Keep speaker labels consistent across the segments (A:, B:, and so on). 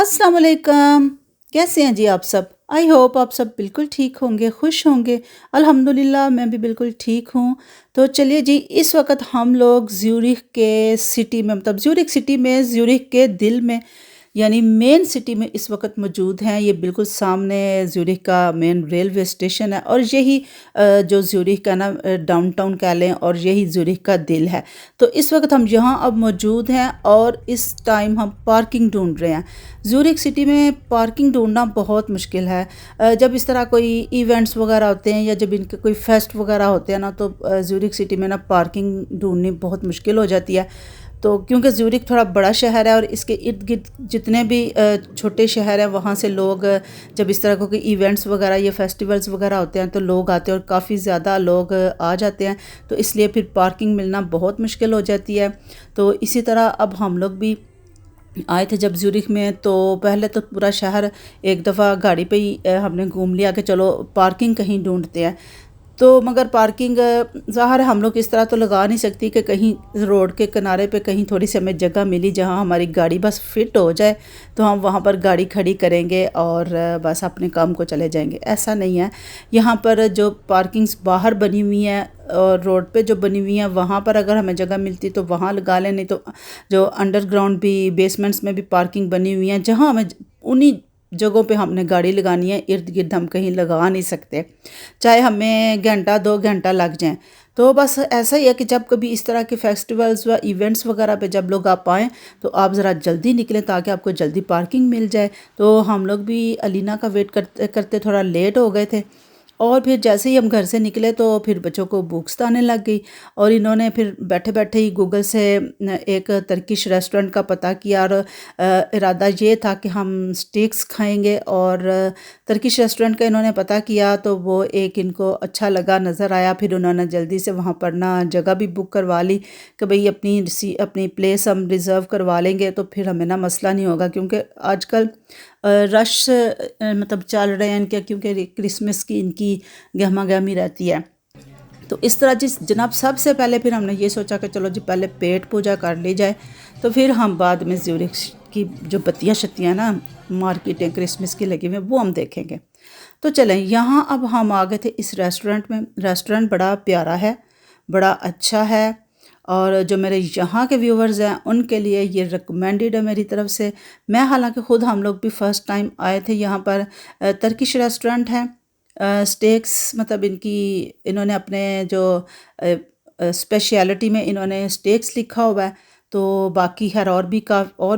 A: अस्सलाम वालेकुम। कैसे हैं जी आप सब? आई होप आप सब बिल्कुल ठीक होंगे, खुश होंगे। अल्हम्दुलिल्लाह मैं भी बिल्कुल ठीक हूँ। तो चलिए जी, इस वक़्त हम लोग ज़्यूरिख के सिटी में मतलब ज़्यूरिख सिटी में, ज़्यूरिख के दिल में यानी मेन सिटी में इस वक्त मौजूद हैं। ये बिल्कुल सामने ज़्यूरिख का मेन रेलवे स्टेशन है और यही जो ज़्यूरिख का ना डाउनटाउन कह लें और यही ज़्यूरिख का दिल है। तो इस वक्त हम यहाँ अब मौजूद हैं और इस टाइम हम पार्किंग ढूंढ रहे हैं। ज़्यूरिख सिटी में पार्किंग ढूंढना बहुत मुश्किल है। जब इस तरह कोई इवेंट्स वगैरह होते हैं या जब इनके कोई फेस्ट वगैरह होते हैं ना, तो ज़्यूरिख सिटी में ना पार्किंग ढूंढनी बहुत मुश्किल हो जाती है। तो क्योंकि ज़्यूरिख थोड़ा बड़ा शहर है और इसके इर्द गिर्द जितने भी छोटे शहर हैं वहाँ से लोग जब इस तरह को कोई इवेंट्स वगैरह या फेस्टिवल्स वगैरह होते हैं तो लोग आते हैं और काफ़ी ज़्यादा लोग आ जाते हैं। तो इसलिए फिर पार्किंग मिलना बहुत मुश्किल हो जाती है। तो इसी तरह अब हम लोग भी आए थे जब ज़्यूरिख में, तो पहले तो पूरा शहर एक दफ़ा गाड़ी पे ही हमने घूम लिया कि चलो पार्किंग कहीं ढूंढते हैं। तो मगर पार्किंग ज़ाहिर है हम लोग इस तरह तो लगा नहीं सकती कि कहीं रोड के किनारे पे कहीं थोड़ी सी हमें जगह मिली जहां हमारी गाड़ी बस फिट हो जाए तो हम वहां पर गाड़ी खड़ी करेंगे और बस अपने काम को चले जाएंगे। ऐसा नहीं है। यहाँ पर जो पार्किंग्स बाहर बनी हुई हैं और रोड पे जो बनी हुई हैं वहाँ पर अगर हमें जगह मिलती तो वहाँ लगा लें, नहीं तो जो अंडरग्राउंड भी बेसमेंट्स में भी पार्किंग बनी हुई हैं जहाँ हमें उन्हीं जगहों पे हमने गाड़ी लगानी है, इर्द गिर्द हम कहीं लगा नहीं सकते, चाहे हमें घंटा 2 घंटा लग जाए। तो बस ऐसा ही है कि जब कभी इस तरह के फेस्टिवल्स व इवेंट्स वगैरह पे जब लोग आप आएँ तो आप ज़रा जल्दी निकलें ताकि आपको जल्दी पार्किंग मिल जाए। तो हम लोग भी अलीना का वेट करते करते थोड़ा लेट हो गए थे और फिर जैसे ही हम घर से निकले तो फिर बच्चों को भूख आने लग गई और इन्होंने फिर बैठे बैठे ही गूगल से एक तर्किश रेस्टोरेंट का पता किया और इरादा ये था कि हम स्टेक्स खाएंगे। और तर्किश रेस्टोरेंट का इन्होंने पता किया तो वो एक इनको अच्छा लगा, नज़र आया। फिर उन्होंने जल्दी से वहाँ पर ना जगह भी बुक करवा ली कि भाई अपनी प्लेस हम रिज़र्व करवा लेंगे तो फिर हमें ना मसला नहीं होगा, क्योंकि आजकल रश मतलब चल रहे हैं इनके, क्योंकि क्रिसमस की इनकी गहमा गहमी रहती है। तो इस तरह जिस जनाब सबसे पहले फिर हमने ये सोचा कि चलो जी पहले पेट पूजा कर ली जाए, तो फिर हम बाद में ज़्यूरिख की जो बत्तियाँ शत्तियाँ ना मार्केटें क्रिसमस की लगी हुई वो हम देखेंगे। तो चलें, यहाँ अब हम आ गए थे इस रेस्टोरेंट में। रेस्टोरेंट बड़ा प्यारा है, बड़ा अच्छा है और जो मेरे यहाँ के व्यूवर्स हैं उनके लिए ये रिकमेंडेड है मेरी तरफ से। मैं हालांकि ख़ुद हम लोग भी फ़र्स्ट टाइम आए थे यहाँ पर। तर्किश रेस्टोरेंट है। स्टेक्स मतलब इन्होंने अपने जो स्पेशलिटी में इन्होंने स्टेक्स लिखा हुआ है। तो बाकी खैर और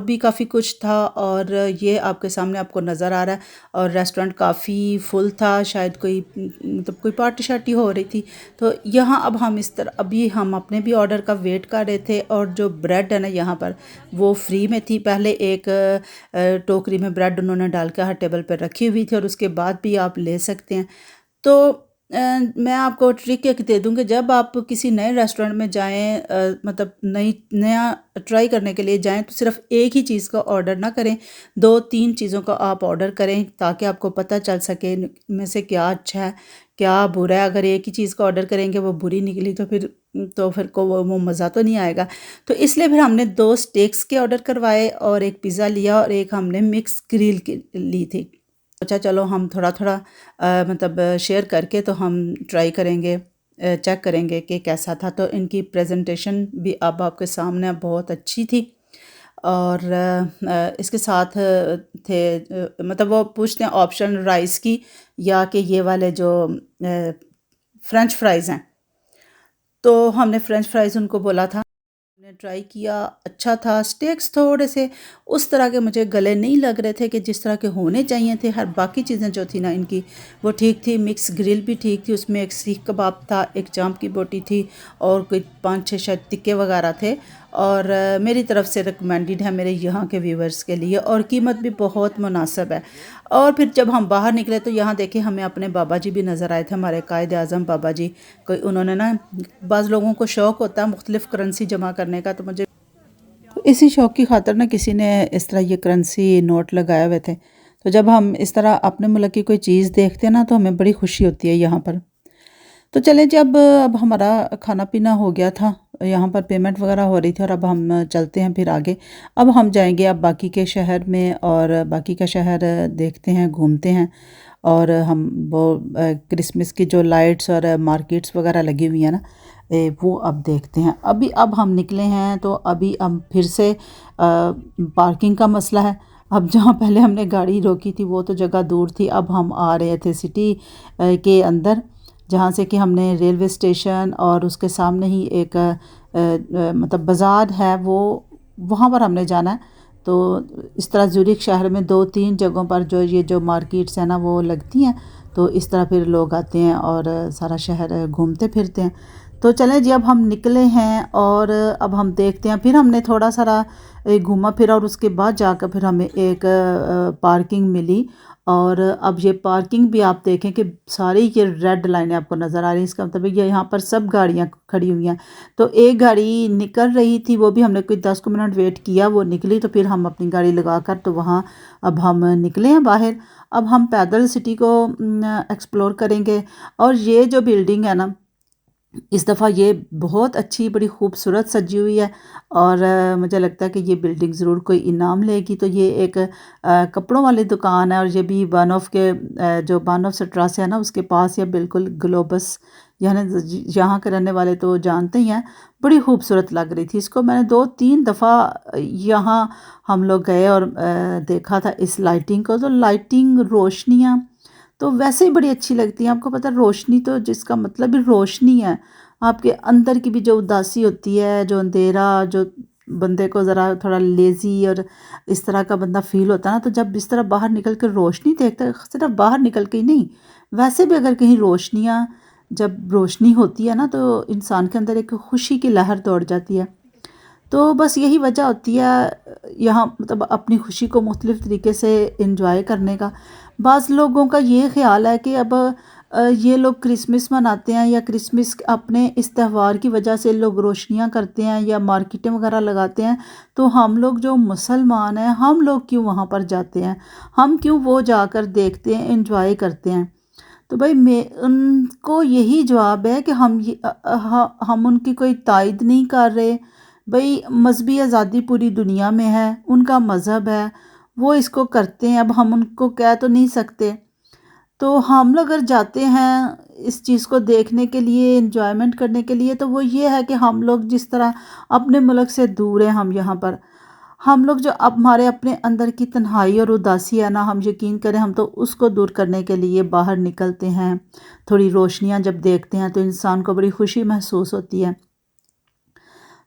A: भी काफ़ी कुछ था और ये आपके सामने आपको नज़र आ रहा है। और रेस्टोरेंट काफ़ी फुल था, शायद कोई मतलब कोई पार्टी शार्टी हो रही थी। तो यहाँ अब हम इस तरह अभी हम अपने भी ऑर्डर का वेट कर रहे थे और जो ब्रेड है ना यहाँ पर वो फ्री में थी। पहले एक टोकरी में ब्रेड उन्होंने डाल के हर टेबल पर रखी हुई थी और उसके बाद भी आप ले सकते हैं। तो मैं आपको ट्रिक एक दे दूँगी, जब आप किसी नए रेस्टोरेंट में जाएँ मतलब नया ट्राई करने के लिए जाएँ तो सिर्फ़ एक ही चीज़ का ऑर्डर ना करें, 2-3 चीज़ों का आप ऑर्डर करें ताकि आपको पता चल सके में से क्या अच्छा है, क्या बुरा है। अगर एक ही चीज़ का ऑर्डर करेंगे वो बुरी निकली तो फिर को वो मज़ा तो नहीं आएगा। तो इसलिए फिर हमने 2 स्टेक्स के ऑर्डर करवाए और एक पिज़्ज़ा लिया और एक हमने मिक्स ग्रिल की ली थी। सोचा चलो हम थोड़ा थोड़ा मतलब शेयर करके तो हम ट्राई करेंगे, चेक करेंगे कि कैसा था। तो इनकी प्रेजेंटेशन भी अब आपके सामने बहुत अच्छी थी और इसके साथ थे मतलब वो पूछते हैं ऑप्शन राइस की या कि ये वाले जो फ्रेंच फ्राइज़ हैं। तो हमने फ्रेंच फ्राइज़ उनको बोला था, हमने ट्राई किया, अच्छा था। स्टेक्स थोड़े से उस तरह के मुझे गले नहीं लग रहे थे कि जिस तरह के होने चाहिए थे। हर बाकी चीज़ें जो थी ना इनकी वो ठीक थी। मिक्स ग्रिल भी ठीक थी, उसमें एक सीख कबाब था, एक जाम की बोटी थी और कोई 5-6 शायद टिक्के वगैरह थे। और मेरी तरफ से रिकमेंडेड है मेरे यहाँ के व्यूवर्स के लिए और कीमत भी बहुत मुनासिब है। और फिर जब हम बाहर निकले तो यहाँ देखे हमें अपने बाबा जी भी नज़र आए थे, हमारे कायद आज़म बाबा जी। कोई उन्होंने ना बाज़ लोगों को शौक़ होता है मुख्तलिफ़ करेंसी जमा करने का, तो मुझे तो इसी शौक़ की खातिर ना किसी ने इस तरह ये करेंसी नोट लगाए हुए थे। तो जब हम इस तरह अपने मुल्क की कोई चीज़ देखते हैं ना तो हमें बड़ी खुशी होती है यहाँ पर। तो चलें, जब अब हमारा खाना पीना हो गया था यहाँ पर पेमेंट वगैरह हो रही थी और अब हम चलते हैं फिर आगे। अब हम जाएंगे अब बाकी के शहर में और बाकी का शहर देखते हैं, घूमते हैं। और हम वो क्रिसमस की जो लाइट्स और मार्केट्स वगैरह लगी हुई हैं ना, वो अब देखते हैं। अब हम निकले हैं तो अभी अब फिर से पार्किंग का मसला है। अब जहाँ पहले हमने गाड़ी रोकी थी वो तो जगह दूर थी, अब हम आ रहे थे सिटी के अंदर, जहाँ से कि हमने रेलवे स्टेशन और उसके सामने ही एक मतलब बाज़ार है, वो वहाँ पर हमने जाना है। तो इस तरह ज़्यूरिख शहर में 2-3 जगहों पर जो मार्केट्स हैं ना वो लगती हैं, तो इस तरह फिर लोग आते हैं और सारा शहर घूमते फिरते हैं। तो चलें जी, अब हम निकले हैं और अब हम देखते हैं। फिर हमने थोड़ा सारा घूमा फिरा और उसके बाद जाकर फिर हमें एक पार्किंग मिली। और अब ये पार्किंग भी आप देखें कि सारी ये रेड लाइनें आपको नज़र आ रही हैं, इसका मतलब ये यहाँ पर सब गाड़ियाँ खड़ी हुई हैं। तो एक गाड़ी निकल रही थी, वो भी हमने कोई 10 मिनट वेट किया, वो निकली तो फिर हम अपनी गाड़ी लगाकर तो वहाँ अब हम निकले हैं बाहर। अब हम पैदल सिटी को एक्सप्लोर करेंगे। और ये जो बिल्डिंग है ना, इस दफ़ा ये बहुत अच्छी, बड़ी खूबसूरत सजी हुई है। और मुझे लगता है कि ये बिल्डिंग ज़रूर कोई इनाम लेगी। तो ये एक कपड़ों वाली दुकान है और ये भी वन ऑफ के जो वन ऑफ स्ट्रास है ना उसके पास, या बिल्कुल ग्लोबस, यानी यहाँ के रहने वाले तो जानते ही हैं। बड़ी खूबसूरत लग रही थी, इसको मैंने 2-3 दफ़ा यहाँ हम लोग गए और देखा था इस लाइटिंग को। तो लाइटिंग, रोशनियाँ तो वैसे ही बड़ी अच्छी लगती है। आपको पता है रोशनी तो जिसका मतलब ही रोशनी है, आपके अंदर की भी जो उदासी होती है, जो अंधेरा, जो बंदे को ज़रा थोड़ा लेज़ी और इस तरह का बंदा फील होता है ना, तो जब इस तरह बाहर निकल कर रोशनी देखता है, सिर्फ बाहर निकल के ही नहीं, वैसे भी अगर कहीं रोशनियाँ, जब रोशनी होती है ना तो इंसान के अंदर एक खुशी की लहर दौड़ जाती है। तो बस यही वजह होती है यहाँ, मतलब अपनी खुशी को मुख्तलिफ़ तरीके से इंजॉय करने का। बाज़ लोगों का ये ख़्याल है कि अब ये लोग क्रिसमस मनाते हैं या क्रिसमस अपने इस त्यौहार की वजह से लोग रोशनियाँ करते हैं या मार्केटें वगैरह लगाते हैं, तो हम लोग जो मुसलमान हैं हम लोग क्यों वहाँ पर जाते हैं, हम क्यों वो जाकर देखते हैं, इंजॉय करते हैं। तो भाई मैं उनको यही जवाब है कि हम उनकी कोई तायद नहीं कर रहे। भाई मज़हबी आज़ादी पूरी दुनिया में है, उनका मज़हब है, वो इसको करते हैं, अब हम उनको कह तो नहीं सकते। तो हम लोग अगर जाते हैं इस चीज़ को देखने के लिए, एंजॉयमेंट करने के लिए, तो वो ये है कि हम लोग जिस तरह अपने मुल्क से दूर हैं, हम यहाँ पर हम लोग जो अब हमारे अपने अंदर की तन्हाई और उदासी है ना, हम यकीन करें हम तो उसको दूर करने के लिए बाहर निकलते हैं। थोड़ी रोशनियाँ जब देखते हैं तो इंसान को बड़ी खुशी महसूस होती है।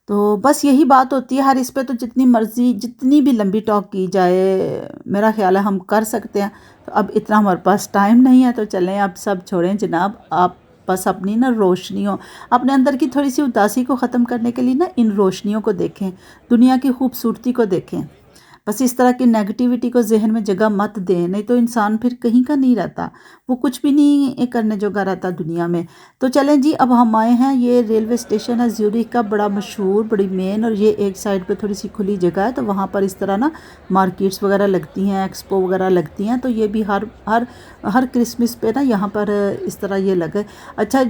A: तो बस यही बात होती है। हर इस पे तो जितनी मर्ज़ी, जितनी भी लंबी टॉक की जाए, मेरा ख़्याल है हम कर सकते हैं। तो अब इतना हमारे पास टाइम नहीं है, तो चलें अब सब छोड़ें जनाब। आप बस अपनी ना रोशनियों, अपने अंदर की थोड़ी सी उदासी को ख़त्म करने के लिए ना इन रोशनियों को देखें, दुनिया की खूबसूरती को देखें। बस इस तरह की नेगेटिविटी को जहन में जगह मत दें, नहीं तो इंसान फिर कहीं का नहीं रहता, वो कुछ भी नहीं करने जोगा रहता दुनिया में। तो चलें जी, अब हम आए हैं, ये रेलवे स्टेशन है ज़्यूरिख का, बड़ा मशहूर, बड़ी मेन, और ये एक साइड पे थोड़ी सी खुली जगह है, तो वहाँ पर इस तरह ना मार्केट्स वगैरह लगती हैं, एक्सपो वगैरह लगती हैं। तो ये भी हर हर हर क्रिसमस पे ना यहाँ पर इस तरह ये लगे। अच्छा,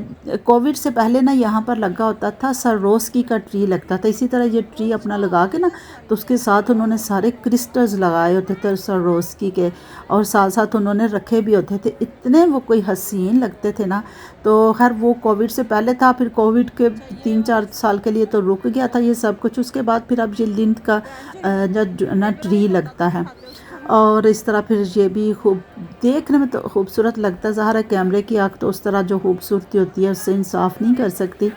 A: कोविड से पहले ना यहाँ पर लगा होता था सरोस्की का ट्री लगता था, इसी तरह ये ट्री अपना लगा के ना, तो उसके साथ उन्होंने सारे क्रिस्टल्स लगाए होते थे सरोस्की के, और साथ साथ उन्होंने रखे भी होते थे, इतने वो कोई हसीन लगते थे ना। तो खैर वो कोविड से पहले था, फिर कोविड के 3-4 साल के लिए तो रुक गया था ये सब कुछ। उसके बाद फिर अब ये लिंट का ना ट्री लगता है, और इस तरह फिर ये भी खूब देखने में तो खूबसूरत लगता है। ज़ाहिर है कैमरे की आँख तो उस तरह जो खूबसूरती होती है उससे इंसाफ नहीं कर सकती।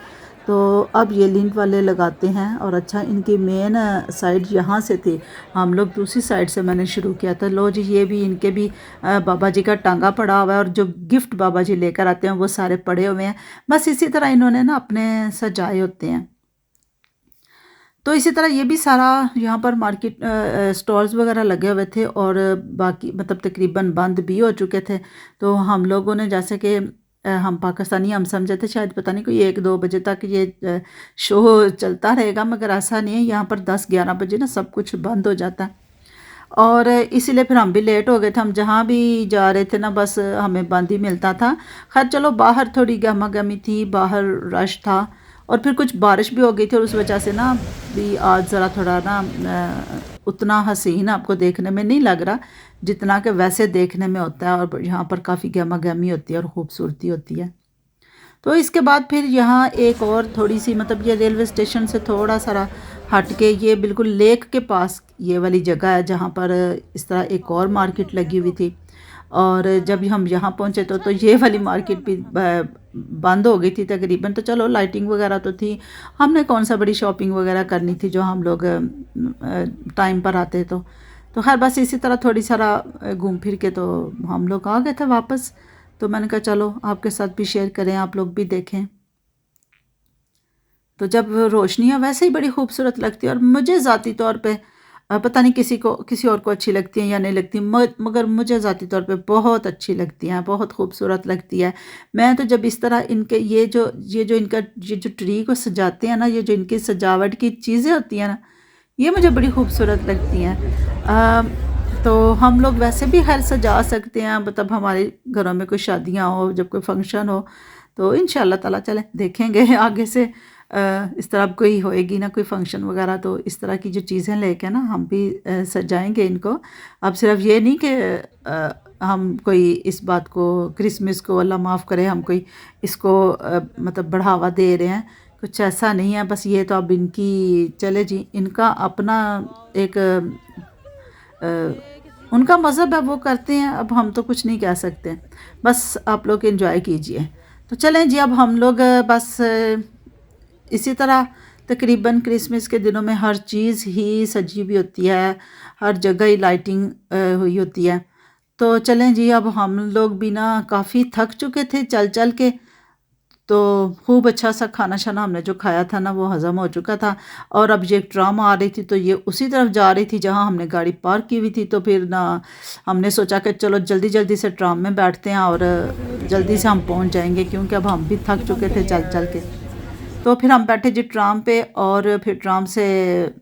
A: तो अब ये लिंट वाले लगाते हैं। और अच्छा, इनकी मेन साइड यहाँ से थी, हम लोग दूसरी साइड से मैंने शुरू किया था। लो जी, ये भी इनके भी बाबा जी का टांगा पड़ा हुआ है, और जो गिफ्ट बाबा जी लेकर आते हैं वो सारे पड़े हुए हैं। बस इसी तरह इन्होंने ना अपने सजाए होते हैं। तो इसी तरह ये भी सारा यहाँ पर मार्केट स्टॉल्स वगैरह लगे हुए थे, और बाकी मतलब तकरीबन बंद भी हो चुके थे। तो हम लोगों ने, जैसे कि हम पाकिस्तानी, हम समझे थे शायद पता नहीं कोई 1-2 बजे तक ये शो चलता रहेगा, मगर ऐसा नहीं है। यहाँ पर 10-11 बजे ना सब कुछ बंद हो जाता है, और इसीलिए फिर हम भी लेट हो गए थे। हम जहाँ भी जा रहे थे ना बस हमें बंद ही मिलता था। खैर चलो, बाहर थोड़ी गहमा गहमी थी, बाहर रश था, और फिर कुछ बारिश भी हो गई थी और उस वजह से ना भी आज ज़रा थोड़ा ना उतना हसीन आपको देखने में नहीं लग रहा जितना कि वैसे देखने में होता है, और यहाँ पर काफ़ी गहमा गहमी होती है और ख़ूबसूरती होती है। तो इसके बाद फिर यहाँ एक और थोड़ी सी, मतलब ये रेलवे स्टेशन से थोड़ा सा हट के ये बिल्कुल लेक के पास ये वाली जगह है जहाँ पर इस तरह एक और मार्केट लगी हुई थी। और जब हम यहाँ पहुँचे तो ये वाली मार्केट भी बंद हो गई थी तकरीबन। तो चलो लाइटिंग वगैरह तो थी, हमने कौन सा बड़ी शॉपिंग वगैरह करनी थी जो हम लोग टाइम पर आते। तो खैर बस इसी तरह थोड़ी सारा घूम फिर के तो हम लोग आ गए थे वापस। तो मैंने कहा चलो आपके साथ भी शेयर करें, आप लोग भी देखें। तो जब रोशनियाँ वैसे ही बड़ी खूबसूरत लगती है, और मुझे ज़ाती तौर पे पता नहीं किसी और को अच्छी लगती हैं या नहीं लगती, मगर मुझे ज़ाती तौर पे बहुत अच्छी लगती हैं, बहुत खूबसूरत लगती है। मैं तो जब इस तरह इनके ये जो ट्री को सजाते हैं ना, ये जो इनकी सजावट की चीज़ें होती हैं ना, ये मुझे बड़ी खूबसूरत लगती हैं। तो हम लोग वैसे भी खैर सजा सकते हैं, मतलब हमारे घरों में कोई शादियाँ हो, जब कोई फंक्शन हो, तो इंशाल्लाह ताला चलें देखेंगे आगे से। इस तरह अब कोई होएगी ना कोई फंक्शन वगैरह, तो इस तरह की जो चीज़ें लेके ना हम भी सजाएंगे इनको। अब सिर्फ ये नहीं कि हम कोई इस बात को, क्रिसमस को अल्लाह माफ़ करे, हम कोई इसको मतलब बढ़ावा दे रहे हैं, कुछ ऐसा नहीं है। बस ये तो अब इनकी चले जी, इनका अपना एक उनका मज़हब है, वो करते हैं, अब हम तो कुछ नहीं कह सकते। बस आप लोग एंजॉय कीजिए। तो चलें जी, अब हम लोग बस इसी तरह तकरीबन क्रिसमस के दिनों में हर चीज़ ही सजी हुई होती है, हर जगह ही लाइटिंग हुई होती है। तो चलें जी, अब हम लोग भी ना काफ़ी थक चुके थे चल चल के। तो खूब अच्छा सा खाना शाना हमने जो खाया था ना, वो हज़म हो चुका था। और अब ये ट्राम आ रही थी, तो ये उसी तरफ जा रही थी जहाँ हमने गाड़ी पार्क की हुई थी। तो फिर ना हमने सोचा कि चलो जल्दी जल्दी से ट्राम में बैठते हैं और जल्दी से हम पहुँच जाएंगे, क्योंकि अब हम भी थक चुके थे चल चल के। तो फिर हम बैठे जी ट्राम पे, और फिर ट्राम से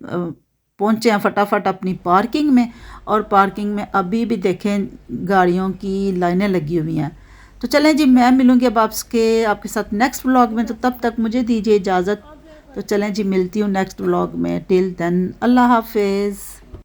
A: पहुँचे हैं फटाफट अपनी पार्किंग में। और पार्किंग में अभी भी देखें गाड़ियों की लाइनें लगी हुई हैं। तो चलें जी, मैं मिलूँगी अब आपके साथ नेक्स्ट व्लॉग में। तो तब तक मुझे दीजिए इजाज़त। तो चलें जी, मिलती हूँ नेक्स्ट व्लॉग में। टिल देन अल्लाह हाफिज़।